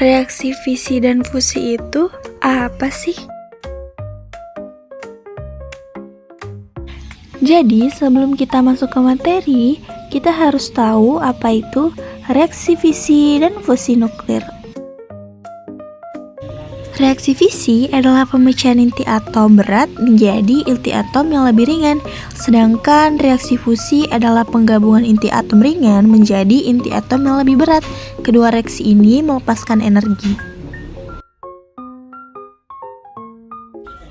Reaksi fisi dan fusi itu apa sih? Jadi, sebelum kita masuk ke materi, kita harus tahu apa itu reaksi fisi dan fusi nuklir. Reaksi fisi adalah pemecahan inti atom berat menjadi inti atom yang lebih ringan, sedangkan reaksi fusi adalah penggabungan inti atom ringan menjadi inti atom yang lebih berat. Kedua reaksi ini melepaskan energi.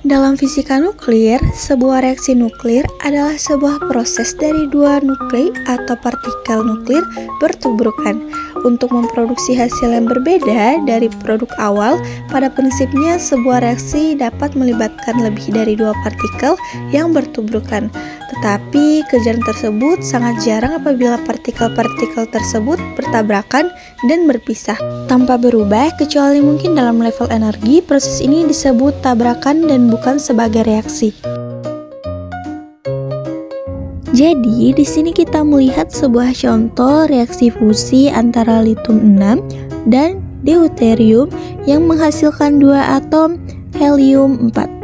Dalam fisika nuklir, sebuah reaksi nuklir adalah sebuah proses dari dua nuklei atau partikel nuklir bertuburkan untuk memproduksi hasil yang berbeda dari produk awal. Pada prinsipnya, sebuah reaksi dapat melibatkan lebih dari dua partikel yang bertuburkan. Tetapi kejadian tersebut sangat jarang apabila partikel-partikel tersebut bertabrakan dan berpisah tanpa berubah, kecuali mungkin dalam level energi. Proses ini disebut tabrakan dan bukan sebagai reaksi. Jadi, di sini kita melihat sebuah contoh reaksi fusi antara litium-6 dan deuterium yang menghasilkan dua atom helium-4.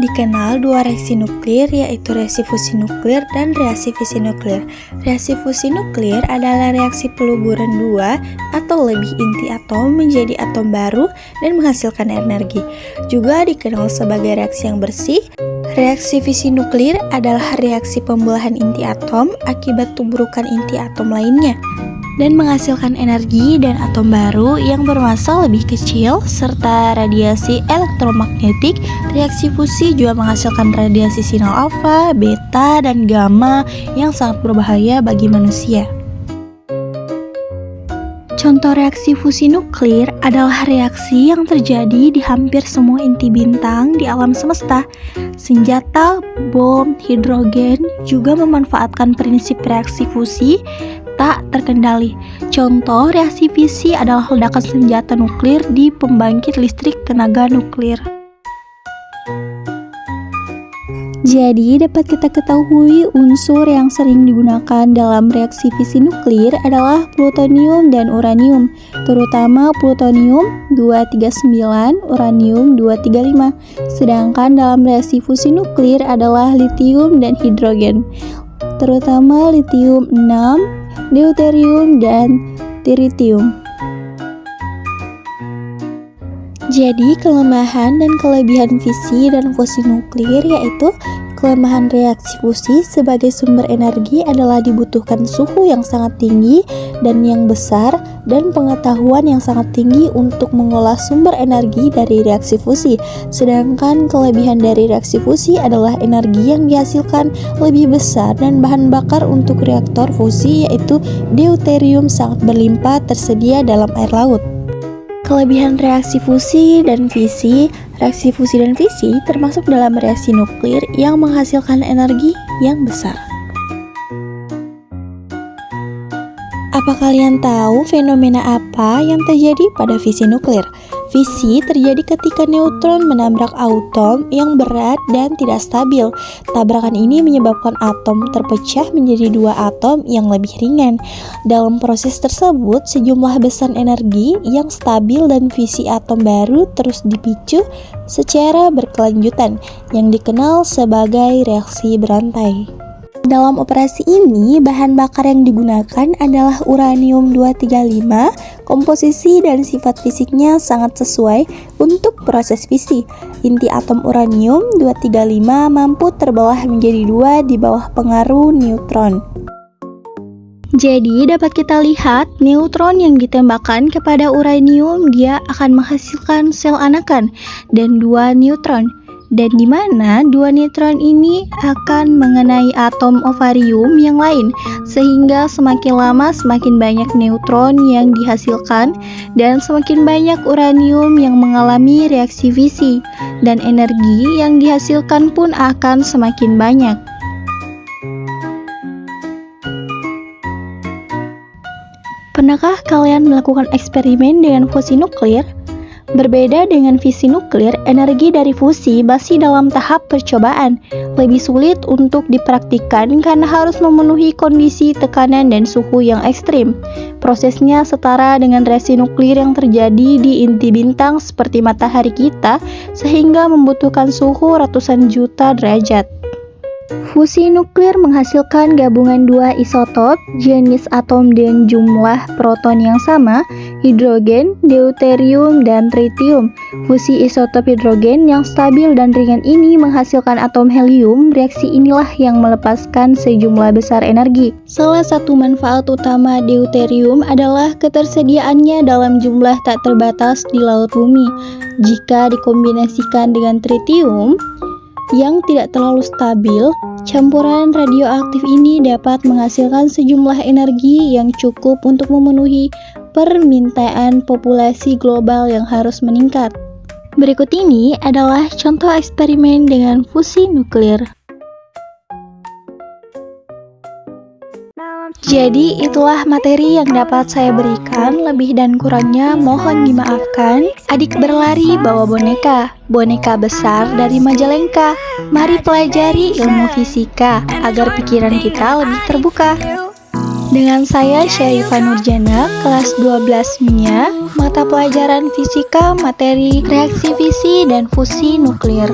Dikenal dua reaksi nuklir, yaitu reaksi fusi nuklir dan reaksi fisi nuklir. Reaksi fusi nuklir adalah reaksi peluburan dua atau lebih inti atom menjadi atom baru dan menghasilkan energi. Juga dikenal sebagai reaksi yang bersih. Reaksi fisi nuklir adalah reaksi pembelahan inti atom akibat tuburukan inti atom lainnya dan menghasilkan energi dan atom baru yang bermassa lebih kecil serta radiasi elektromagnetik. Reaksi fusi juga menghasilkan radiasi sinyal alfa, beta, dan gamma yang sangat berbahaya bagi manusia. Contoh reaksi fusi nuklir adalah reaksi yang terjadi di hampir semua inti bintang di alam semesta. Senjata bom hidrogen juga memanfaatkan prinsip reaksi fusi tak terkendali. Contoh reaksi fisi adalah ledakan senjata nuklir di pembangkit listrik tenaga nuklir. Jadi, dapat kita ketahui unsur yang sering digunakan dalam reaksi fisi nuklir adalah plutonium dan uranium, terutama plutonium 239, uranium 235. Sedangkan dalam reaksi fusi nuklir adalah litium dan hidrogen, terutama litium 6, deuterium, dan tritium. Jadi, kelemahan dan kelebihan fisi dan fusi nuklir yaitu kelemahan reaksi fusi sebagai sumber energi adalah dibutuhkan suhu yang sangat tinggi dan yang besar dan pengetahuan yang sangat tinggi untuk mengolah sumber energi dari reaksi fusi. Sedangkan kelebihan dari reaksi fusi adalah energi yang dihasilkan lebih besar dan bahan bakar untuk reaktor fusi yaitu deuterium sangat berlimpah tersedia dalam air laut. Kelebihan reaksi fusi dan fisi. Reaksi fusi dan fisi termasuk dalam reaksi nuklir yang menghasilkan energi yang besar. Apa kalian tahu fenomena apa yang terjadi pada fisi nuklir? Fisi terjadi ketika neutron menabrak atom yang berat dan tidak stabil. Tabrakan ini menyebabkan atom terpecah menjadi dua atom yang lebih ringan. Dalam proses tersebut, sejumlah besaran energi yang stabil dan fisi atom baru terus dipicu secara berkelanjutan, yang dikenal sebagai reaksi berantai. Dalam operasi ini, bahan bakar yang digunakan adalah uranium 235. Komposisi dan sifat fisiknya sangat sesuai untuk proses fisi. Inti atom uranium 235 mampu terbelah menjadi dua di bawah pengaruh neutron. Jadi dapat kita lihat neutron yang ditembakkan kepada uranium dia akan menghasilkan sel anakan dan dua neutron. Dan di mana dua neutron ini akan mengenai atom ovarium yang lain, sehingga semakin lama semakin banyak neutron yang dihasilkan dan semakin banyak uranium yang mengalami reaksi fisi, dan energi yang dihasilkan pun akan semakin banyak. Pernahkah kalian melakukan eksperimen dengan fusi nuklir? Berbeda dengan fisi nuklir, energi dari fusi masih dalam tahap percobaan. Lebih sulit untuk dipraktikkan karena harus memenuhi kondisi tekanan dan suhu yang ekstrim. Prosesnya setara dengan reaksi nuklir yang terjadi di inti bintang seperti matahari kita, sehingga membutuhkan suhu ratusan juta derajat. Fusi nuklir menghasilkan gabungan dua isotop, jenis atom dan jumlah proton yang sama, hidrogen, deuterium, dan tritium. Fusi isotop hidrogen yang stabil dan ringan ini menghasilkan atom helium. Reaksi inilah yang melepaskan sejumlah besar energi. Salah satu manfaat utama deuterium adalah ketersediaannya dalam jumlah tak terbatas di laut bumi. Jika dikombinasikan dengan tritium yang tidak terlalu stabil, campuran radioaktif ini dapat menghasilkan sejumlah energi yang cukup untuk memenuhi permintaan populasi global yang harus meningkat. Berikut ini adalah contoh eksperimen dengan fusi nuklir. Jadi itulah materi yang dapat saya berikan, lebih dan kurangnya mohon dimaafkan. Adik berlari bawa boneka besar dari Majalengka. Mari pelajari ilmu fisika agar pikiran kita lebih terbuka. Dengan saya Syarifah Nurjana, kelas 12 MIA, mata pelajaran fisika, materi reaksi fisi dan fusi nuklir.